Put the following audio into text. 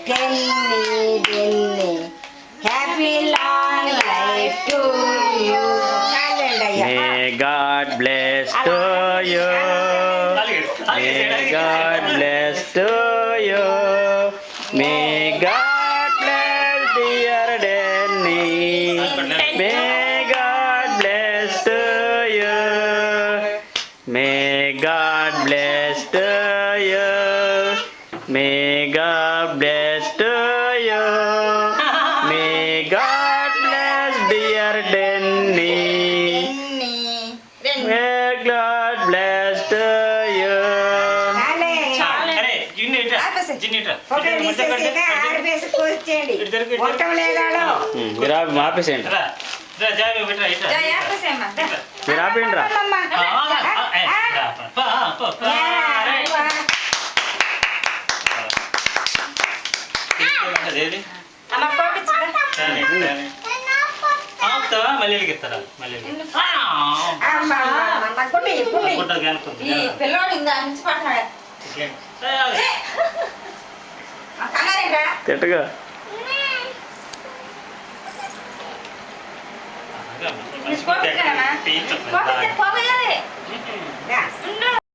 డెన్ని happy long life to you. May God bless to you. May God bless to you. May God bless dear Denny. May God bless to you. May God bless to you. May God bless to you. May God bless dear Denny. May God bless to you. మీరు ఆపేసేయండి, మీరు ఆపేయండి రా. మళ్ళీ వెలిగిస్తారా? మళ్ళీ పిల్లోడు ఇందా నుంచి పడుతున్నాడు. తిట్టగా పీల్చట్లేదు.